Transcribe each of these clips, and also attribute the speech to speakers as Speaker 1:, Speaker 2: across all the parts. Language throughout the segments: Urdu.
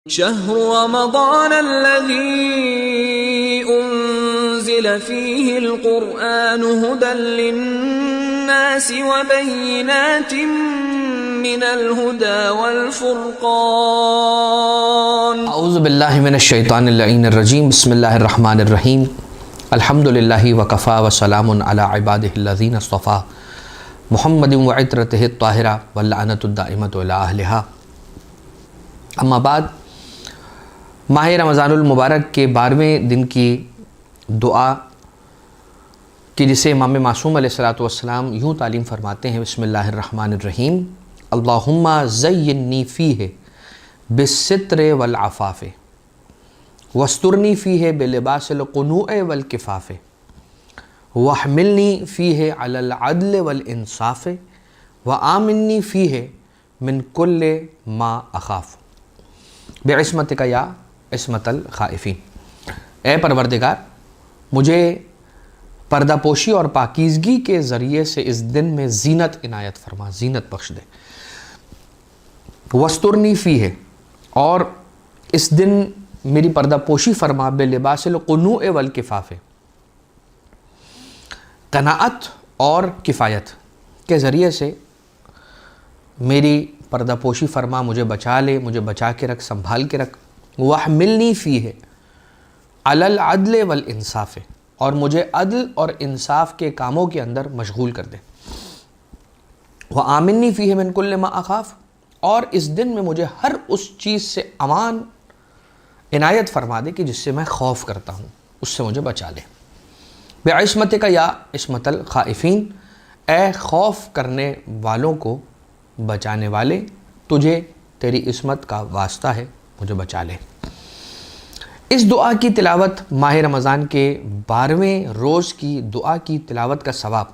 Speaker 1: شهر رمضان الذي أنزل فيه القرآن هدى للناس وبينات من الهدى والفرقان
Speaker 2: اعوذ باللہ من الشیطان اللعین الرجیم بسم اللہ الرحمن الرحیم الحمدللہ وکفا وسلام علی عبادہ الذین اصطفیٰ محمد وعطرتہ الطاہرہ واللعنۃ الدائمۃ علی اہلہا اما بعد ماہ رمضان المبارک کے 12ویں دن کی دعا کی جسے امام معصوم علیہ السلام یوں تعلیم فرماتے ہیں بسم اللہ الرحمن الرحیم اللہم زینی فیہ بالستر والعفاف واسترنی فیہ بلباس القنوع والکفاف واحملنی فیہ علی العدل والانصاف وآمنی فیہ من کل ما اخاف بعصمتک یا عصمت الخائفین۔ اے پروردگار مجھے پردہ پوشی اور پاکیزگی کے ذریعے سے اس دن میں زینت عنایت فرما، زینت بخش دے۔ وسترنی فیہ، اور اس دن میری پردہ پوشی فرما بلباس القنوع والکفاف، قناعت اور کفایت کے ذریعے سے میری پردہ پوشی فرما، مجھے بچا لے، مجھے بچا کے رکھ، سنبھال کے رکھ۔ وَاحْمِلْنِي فِيهِ عَلَى الْعَدْلِ وَالْإِنصَافِ، اور مجھے عدل اور انصاف کے کاموں کے اندر مشغول کر دے۔ وَآمِنِّي فِيهِ مِن كُلِّ مَا أَخَافُ، اور اس دن میں مجھے ہر اس چیز سے امان عنایت فرما دے کہ جس سے میں خوف کرتا ہوں، اس سے مجھے بچا لے۔ بِعِصْمَتِكَ يَا عِصْمَةَ الْخَائِفِينَ، اے خوف کرنے والوں کو بچانے والے، تجھے تیری عصمت کا واسطہ ہے، مجھے بچا لے۔ اس دعا کی تلاوت ماہ رمضان کے 12ویں روز کی دعا کی تلاوت کا ثواب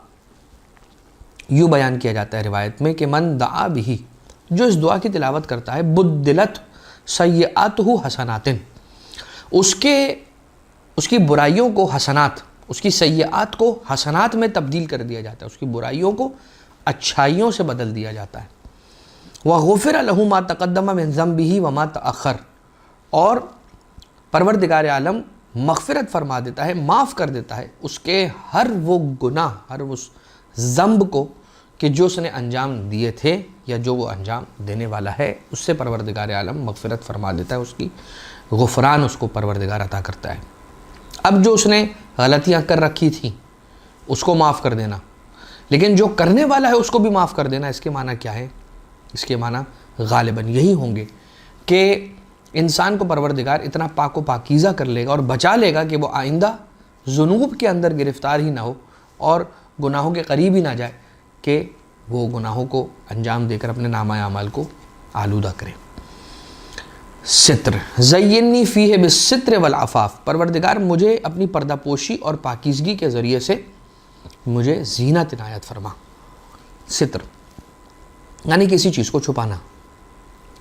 Speaker 2: یوں بیان کیا جاتا ہے روایت میں کہ من دعا بھی، جو اس دعا کی تلاوت کرتا ہے، بدلت سیئاتہ حسنات، اس کی برائیوں کو حسنات، اس کی سیئات کو حسنات میں تبدیل کر دیا جاتا ہے، اس کی برائیوں کو اچھائیوں سے بدل دیا جاتا ہے۔ وَغُفِرَ لَهُ مَا تَقَدَّمَ مِن ذَنبِهِ وَمَا تَأَخَّرَ، اور پروردگار عالم مغفرت فرما دیتا ہے، معاف کر دیتا ہے اس کے ہر وہ گناہ، ہر اس ذنب کو کہ جو اس نے انجام دیے تھے یا جو وہ انجام دینے والا ہے، اس سے پروردگار عالم مغفرت فرما دیتا ہے، اس کی غفران اس کو پروردگار عطا کرتا ہے۔ اب جو اس نے غلطیاں کر رکھی تھیں اس کو معاف کر دینا، لیکن جو کرنے والا ہے اس کو بھی معاف کر دینا، اس کے معنی کیا ہے؟ اس کے معنی غالباً یہی ہوں گے کہ انسان کو پروردگار اتنا پاک و پاکیزہ کر لے گا اور بچا لے گا کہ وہ آئندہ ذنوب کے اندر گرفتار ہی نہ ہو اور گناہوں کے قریب ہی نہ جائے کہ وہ گناہوں کو انجام دے کر اپنے نامہ اعمال کو آلودہ کرے۔ ستر، زینی فیہ بالستر والعفاف، پروردگار مجھے اپنی پردہ پوشی اور پاکیزگی کے ذریعے سے مجھے زینت عنایت فرما۔ ستر یعنی کسی چیز کو چھپانا،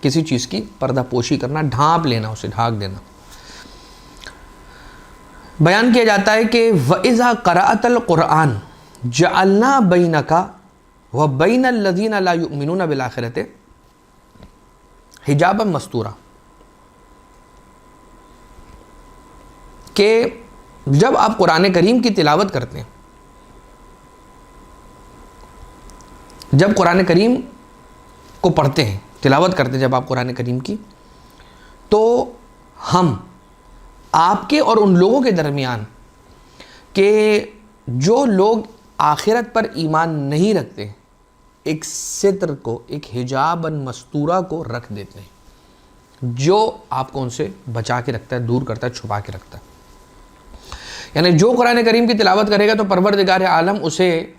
Speaker 2: کسی چیز کی پردہ پوشی کرنا، ڈھانپ لینا، اسے ڈھانک دینا۔ بیان کیا جاتا ہے کہ وَإِذَا قَرَأْتَ الْقُرْآنَ جَعَلْنَا بَيْنَكَ وَبَيْنَ الَّذِينَ لَا يُؤْمِنُونَ بِالْآخِرَةِ حِجَابًا مَسْتُورًا، کہ جب آپ قرآن کریم کی تلاوت کرتے ہیں، جب قرآن کریم کو پڑھتے ہیں، تلاوت کرتے ہیں جب آپ قرآن کریم کی، تو ہم آپ کے اور ان لوگوں کے درمیان کہ جو لوگ آخرت پر ایمان نہیں رکھتے ایک ستر کو، ایک حجاباً مستورہ کو رکھ دیتے ہیں، جو آپ کو ان سے بچا کے رکھتا ہے، دور کرتا ہے، چھپا کے رکھتا ہے۔ یعنی جو قرآن کریم کی تلاوت کرے گا تو پروردگار عالم اسے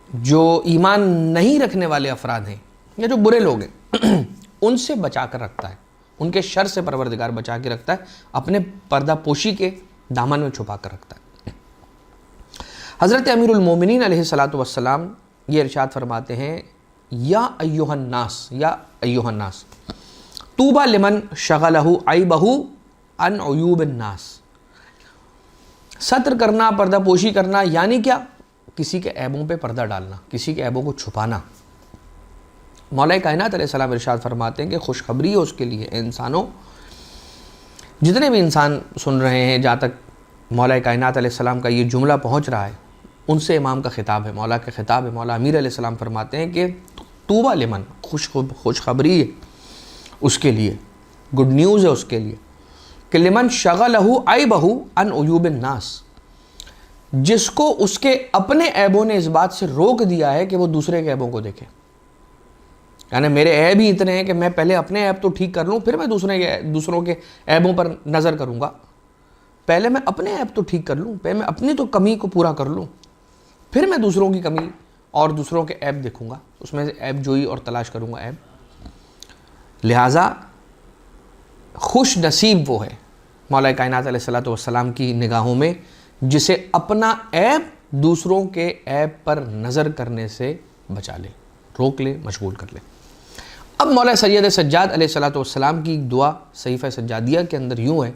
Speaker 2: جو ایمان نہیں رکھنے والے افراد ہیں یا جو برے لوگ ہیں ان سے بچا کر رکھتا ہے، ان کے شر سے پروردگار بچا کے رکھتا ہے، اپنے پردہ پوشی کے دامن میں چھپا کر رکھتا ہے۔ حضرت امیر المومنین علیہ السلام یہ ارشاد فرماتے ہیں یا ایھا الناس، یا ایھا الناس طوبی لمن شغلہ عیبہ عن عیوب الناس۔ ستر کرنا، پردہ پوشی کرنا یعنی کیا؟ کسی کے عیبوں پہ پردہ ڈالنا، کسی کے عیبوں کو چھپانا، مولا کائنات علیہ السلام ارشاد فرماتے ہیں کہ خوشخبری ہے اس کے لیے، اے انسانوں، جتنے بھی انسان سن رہے ہیں، جہاں تک مولا کائنات علیہ السلام کا یہ جملہ پہنچ رہا ہے، ان سے امام کا خطاب ہے، مولا کا خطاب ہے۔ مولا امیر علیہ السلام فرماتے ہیں کہ طوبیٰ لمن، خوشخبری ہے اس کے لیے، گڈ نیوز ہے اس کے لیے، کہ لمن شغلہ عیبہ عن عیوب الناس، جس کو اس کے اپنے عیبوں نے اس بات سے روک دیا ہے کہ وہ دوسرے کے عیبوں کو دیکھے۔ یعنی میرے عیب ہی اتنے ہیں کہ میں پہلے اپنے عیب تو ٹھیک کر لوں، پھر میں دوسروں کے عیبوں پر نظر کروں گا۔ پہلے میں اپنے عیب تو ٹھیک کر لوں، پہلے میں اپنی تو کمی کو پورا کر لوں، پھر میں دوسروں کی کمی اور دوسروں کے عیب دیکھوں گا، اس میں سے عیب جوئی اور تلاش کروں گا عیب۔ لہٰذا خوش نصیب وہ ہے مولا کائنات علیہ السلام کی نگاہوں میں جسے اپنا عیب دوسروں کے عیب پر نظر کرنے سے بچا لے، روک لے، مشغول کر لے۔ اب مولا سید سجاد علیہ السلام کی دعا صحیفہ سجادیہ کے اندر یوں ہے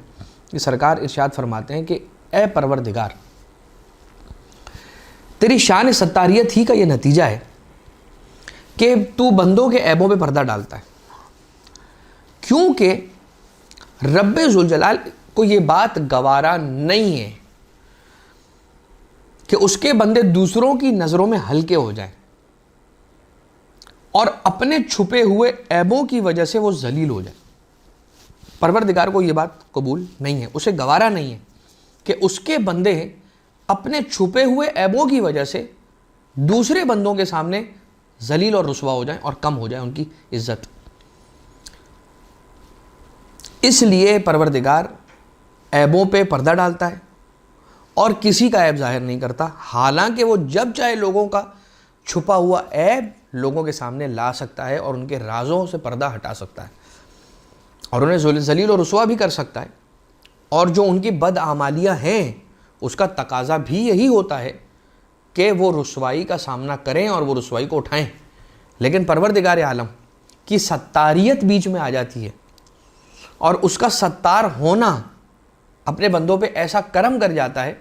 Speaker 2: کہ سرکار ارشاد فرماتے ہیں کہ اے پروردگار، تیری شان ستاریت ہی کا یہ نتیجہ ہے کہ تو بندوں کے عیبوں پہ پردہ ڈالتا ہے، کیونکہ رب ذوالجلال کو یہ بات گوارا نہیں ہے کہ اس کے بندے دوسروں کی نظروں میں ہلکے ہو جائیں اور اپنے چھپے ہوئے عیبوں کی وجہ سے وہ ذلیل ہو جائیں۔ پروردگار کو یہ بات قبول نہیں ہے، اسے گوارا نہیں ہے کہ اس کے بندے اپنے چھپے ہوئے عیبوں کی وجہ سے دوسرے بندوں کے سامنے ذلیل اور رسوا ہو جائیں اور کم ہو جائے ان کی عزت۔ اس لیے پروردگار عیبوں پہ پردہ ڈالتا ہے اور کسی کا عیب ظاہر نہیں کرتا، حالانکہ وہ جب چاہے لوگوں کا چھپا ہوا عیب لوگوں کے سامنے لا سکتا ہے اور ان کے رازوں سے پردہ ہٹا سکتا ہے اور انہیں ذلیل و رسوا بھی کر سکتا ہے۔ اور جو ان کی بدعمالیاں ہیں اس کا تقاضا بھی یہی ہوتا ہے کہ وہ رسوائی کا سامنا کریں اور وہ رسوائی کو اٹھائیں، لیکن پروردگار عالم کی ستاریت بیچ میں آ جاتی ہے اور اس کا ستار ہونا اپنے بندوں پہ ایسا کرم کر جاتا ہے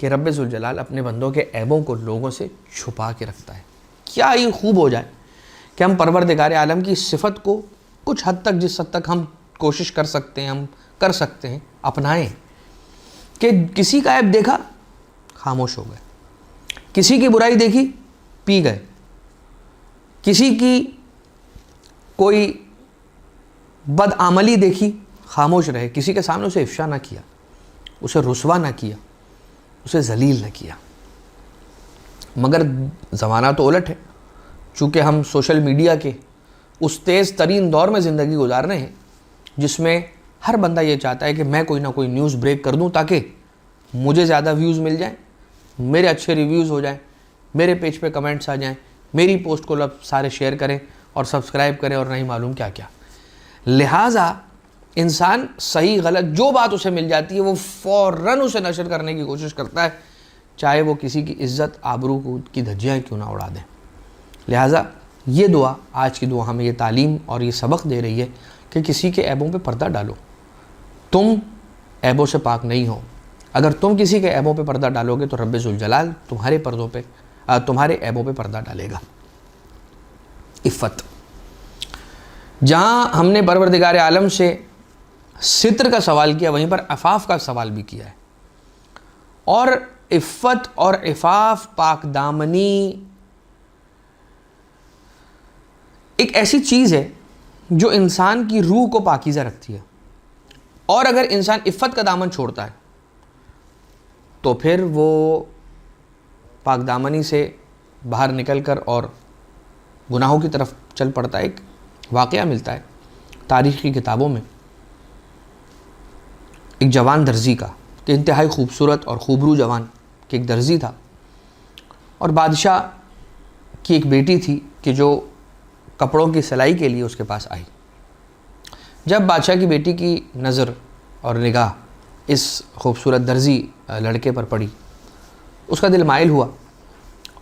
Speaker 2: کہ رب ذوالجلال اپنے بندوں کے عیبوں کو لوگوں سے چھپا کے رکھتا ہے۔ کیا ہی خوب ہو جائے کہ ہم پروردگار عالم کی صفت کو کچھ حد تک، جس حد تک ہم کوشش کر سکتے ہیں، ہم کر سکتے ہیں، اپنائیں، کہ کسی کا عیب دیکھا خاموش ہو گئے، کسی کی برائی دیکھی پی گئے، کسی کی کوئی بدعملی دیکھی خاموش رہے، کسی کے سامنے اسے افشا نہ کیا، اسے رسوا نہ کیا، اسے ذلیل نہ کیا۔ مگر زمانہ تو الٹ ہے، چونکہ ہم سوشل میڈیا کے اس تیز ترین دور میں زندگی گزار رہے ہیں جس میں ہر بندہ یہ چاہتا ہے کہ میں کوئی نہ کوئی نیوز بریک کر دوں تاکہ مجھے زیادہ ویوز مل جائیں، میرے اچھے ریویوز ہو جائیں، میرے پیج پہ کمنٹس آ جائیں، میری پوسٹ کو سارے شیئر کریں اور سبسکرائب کریں اور نہیں معلوم کیا کیا۔ لہٰذا انسان صحیح غلط جو بات اسے مل جاتی ہے وہ فوراً اسے نشر کرنے کی کوشش کرتا ہے، چاہے وہ کسی کی عزت آبرو کی دھجیاں کیوں نہ اڑا دیں۔ لہٰذا یہ دعا، آج کی دعا ہمیں یہ تعلیم اور یہ سبق دے رہی ہے کہ کسی کے عیبوں پہ پردہ ڈالو۔ تم عیبوں سے پاک نہیں ہو، اگر تم کسی کے عیبوں پہ پردہ ڈالو گے تو رب ذوالجلال تمہارے عیبوں پہ پردہ ڈالے گا۔ عفت، جہاں ہم نے پروردگار عالم سے ستر کا سوال کیا وہیں پر عفاف کا سوال بھی کیا ہے، اور عفت اور عفاف، پاک دامنی ایک ایسی چیز ہے جو انسان کی روح کو پاکیزہ رکھتی ہے، اور اگر انسان عفت کا دامن چھوڑتا ہے تو پھر وہ پاک دامنی سے باہر نکل کر اور گناہوں کی طرف چل پڑتا ہے۔ ایک واقعہ ملتا ہے تاریخ کی کتابوں میں ایک جوان درزی کا، کہ انتہائی خوبصورت اور خوبرو جوان کہ ایک درزی تھا، اور بادشاہ کی ایک بیٹی تھی کہ جو کپڑوں کی سلائی کے لیے اس کے پاس آئی۔ جب بادشاہ کی بیٹی کی نظر اور نگاہ اس خوبصورت درزی لڑکے پر پڑی، اس کا دل مائل ہوا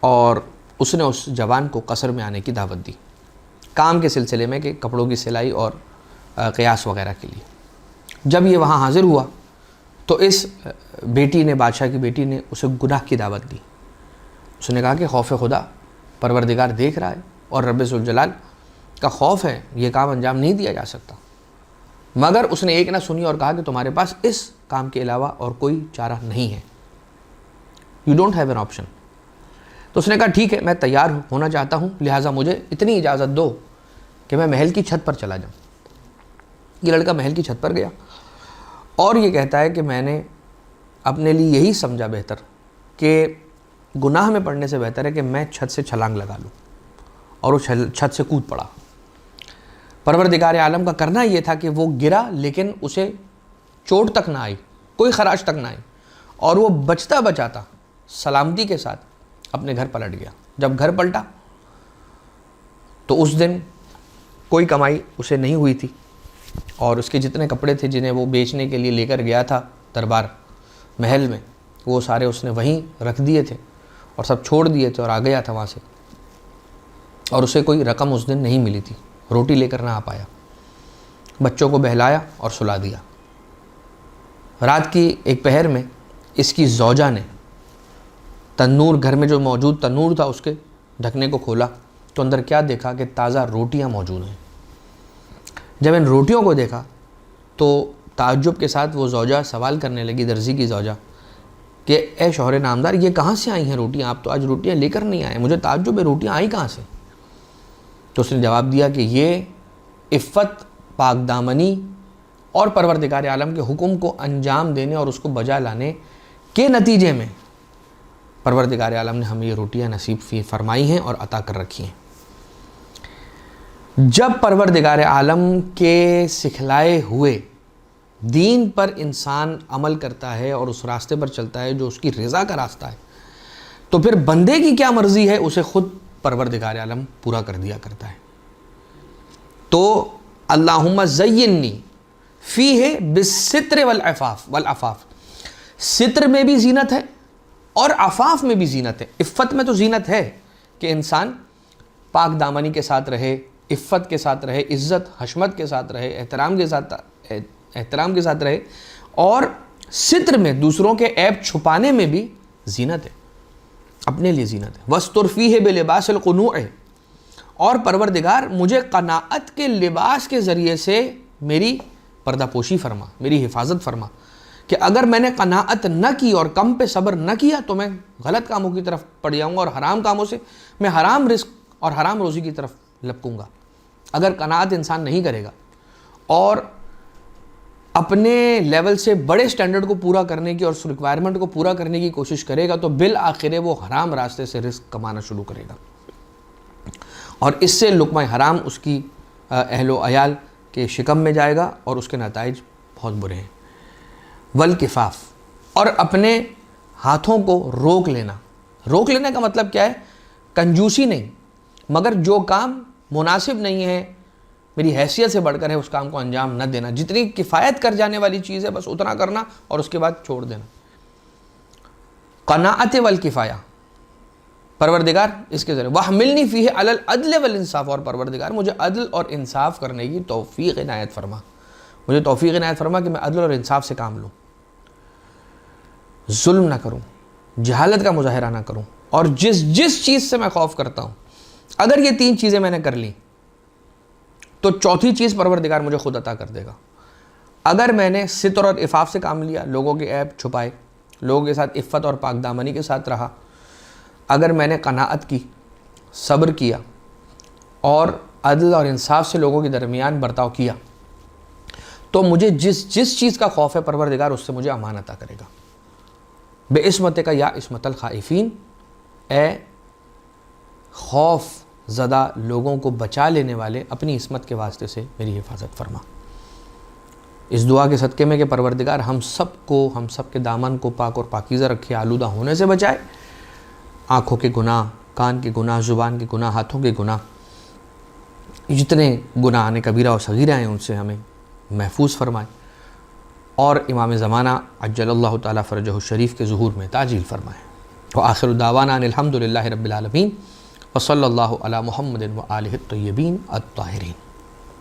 Speaker 2: اور اس نے اس جوان کو قصر میں آنے کی دعوت دی، کام کے سلسلے میں، کہ کپڑوں کی سلائی اور قیاس وغیرہ کے لیے۔ جب یہ وہاں حاضر ہوا تو اس بیٹی نے، بادشاہ کی بیٹی نے اسے گناہ کی دعوت دی۔ اس نے کہا کہ خوف خدا، پروردگار دیکھ رہا ہے اور رب ذوالجلال کا خوف ہے یہ کام انجام نہیں دیا جا سکتا. مگر اس نے ایک نہ سنی اور کہا کہ تمہارے پاس اس کام کے علاوہ اور کوئی چارہ نہیں ہے. You don't have an option. تو اس نے کہا ٹھیک ہے میں تیار ہونا چاہتا ہوں, لہٰذا مجھے اتنی اجازت دو کہ میں محل کی چھت پر چلا جاؤں. یہ لڑکا محل کی چھت پر گیا اور یہ کہتا ہے کہ میں نے اپنے لیے یہی سمجھا بہتر کہ گناہ میں پڑنے سے بہتر ہے کہ میں چھت سے چھلانگ لگا لوں, اور وہ چھت سے کود پڑا. پروردگار عالم کا کرنا یہ تھا کہ وہ گرا لیکن اسے چوٹ تک نہ آئی, کوئی خراش تک نہ آئی, اور وہ بچتا بچاتا سلامتی کے ساتھ اپنے گھر پلٹ گیا. جب گھر پلٹا تو اس دن کوئی کمائی اسے نہیں ہوئی تھی, اور اس کے جتنے کپڑے تھے جنہیں وہ بیچنے کے لیے لے کر گیا تھا دربار محل میں, وہ سارے اس نے وہیں رکھ دیے تھے اور سب چھوڑ دیے تھے اور آ گیا تھا وہاں سے. اور اسے کوئی رقم اس دن نہیں ملی تھی, روٹی لے کر نہ آ پایا. بچوں کو بہلایا اور سلا دیا. رات کی ایک پہر میں اس کی زوجہ نے تنور, گھر میں جو موجود تنور تھا اس کے ڈھکنے کو کھولا تو اندر کیا دیکھا کہ تازہ روٹیاں موجود ہیں. جب ان روٹیوں کو دیکھا تو تعجب کے ساتھ وہ زوجہ سوال کرنے لگی, درزی کی زوجہ, کہ اے شوہر نامدار یہ کہاں سے آئی ہیں روٹیاں, آپ تو آج روٹیاں لے کر نہیں آئے, مجھے تعجب ہے روٹیاں آئی کہاں سے. تو اس نے جواب دیا کہ یہ عفت, پاک دامنی اور پروردگار عالم کے حکم کو انجام دینے اور اس کو بجا لانے کے نتیجے میں پروردگار عالم نے ہمیں یہ روٹیاں نصیب فرمائی ہیں اور عطا کر رکھی ہیں. جب پروردگار عالم کے سکھلائے ہوئے دین پر انسان عمل کرتا ہے اور اس راستے پر چلتا ہے جو اس کی رضا کا راستہ ہے, تو پھر بندے کی کیا مرضی ہے اسے خود پروردگار عالم پورا کر دیا کرتا ہے. تو اللہم زینی فیہ بالستر والعفاف, ستر میں بھی زینت ہے اور عفاف میں بھی زینت ہے. عفت میں تو زینت ہے کہ انسان پاک دامنی کے ساتھ رہے, عفت کے ساتھ رہے, عزت حشمت کے ساتھ رہے, احترام کے ساتھ رہے, اور ستر میں دوسروں کے عیب چھپانے میں بھی زینت ہے, اپنے لیے زینت ہے. وَاسْتُرْ فِيهِ بِلِبَاسِ الْقُنُوعِ, اور پروردگار مجھے قناعت کے لباس کے ذریعے سے میری پردہ پوشی فرما, میری حفاظت فرما, کہ اگر میں نے قناعت نہ کی اور کم پہ صبر نہ کیا تو میں غلط کاموں کی طرف پڑ جاؤں گا اور حرام کاموں سے میں حرام رزق اور حرام روزی کی طرف لپکوں گا. اگر قناعت انسان نہیں کرے گا اور اپنے لیول سے بڑے سٹینڈرڈ کو پورا کرنے کی اور اس ریکوائرمنٹ کو پورا کرنے کی کوشش کرے گا تو بالآخر وہ حرام راستے سے رزق کمانا شروع کرے گا, اور اس سے لقمہ حرام اس کی اہل و عیال کے شکم میں جائے گا اور اس کے نتائج بہت برے ہیں. والکفاف, اور اپنے ہاتھوں کو روک لینا. روک لینے کا مطلب کیا ہے؟ کنجوسی نہیں, مگر جو کام مناسب نہیں ہے, میری حیثیت سے بڑھ کر ہے, اس کام کو انجام نہ دینا. جتنی کفایت کر جانے والی چیز ہے بس اتنا کرنا اور اس کے بعد چھوڑ دینا. قناعت والکفایہ, پروردگار اس کے ذریعے وَحْمِلْنِي فِيهِ عَلَى الْعَدْلِ وَالْإِنصَافِ, اور پروردگار مجھے عدل اور انصاف کرنے کی توفیق عنایت فرما, مجھے توفیق عنایت فرما کہ میں عدل اور انصاف سے کام لوں, ظلم نہ کروں, جہالت کا مظاہرہ نہ کروں, اور جس چیز سے میں خوف کرتا ہوں اگر یہ تین چیزیں میں نے کر لی تو چوتھی چیز پروردگار مجھے خود عطا کر دے گا. اگر میں نے ستر اور عفاف سے کام لیا, لوگوں کے عیب چھپائے, لوگوں کے ساتھ عفت اور پاک دامنی کے ساتھ رہا, اگر میں نے قناعت کی, صبر کیا اور عدل اور انصاف سے لوگوں کے درمیان برتاؤ کیا, تو مجھے جس چیز کا خوف ہے پروردگار اس سے مجھے امان عطا کرے گا. بِعِصْمَتِكَ یا عِصْمَتَ الْخَائِفِينَ, اے خوف زدہ لوگوں کو بچا لینے والے اپنی عصمت کے واسطے سے میری حفاظت فرما. اس دعا کے صدقے میں کہ پروردگار ہم سب کے دامن کو پاک اور پاکیزہ رکھے, آلودہ ہونے سے بچائے, آنکھوں کے گناہ, کان کے گناہ, زبان کے گناہ, ہاتھوں کے گناہ, جتنے گناہ نے کبیرہ اور صغیرہ ہیں ان سے ہمیں محفوظ فرمائے, اور امام زمانہ عجل اللہ تعالیٰ فرجہ الشریف کے ظہور میں تعجیل فرمائے. وآخر دعوانا ان الحمد للہ رب العالمین وصلی اللہ علی محمد وآلہ الطیبین الطاہرین.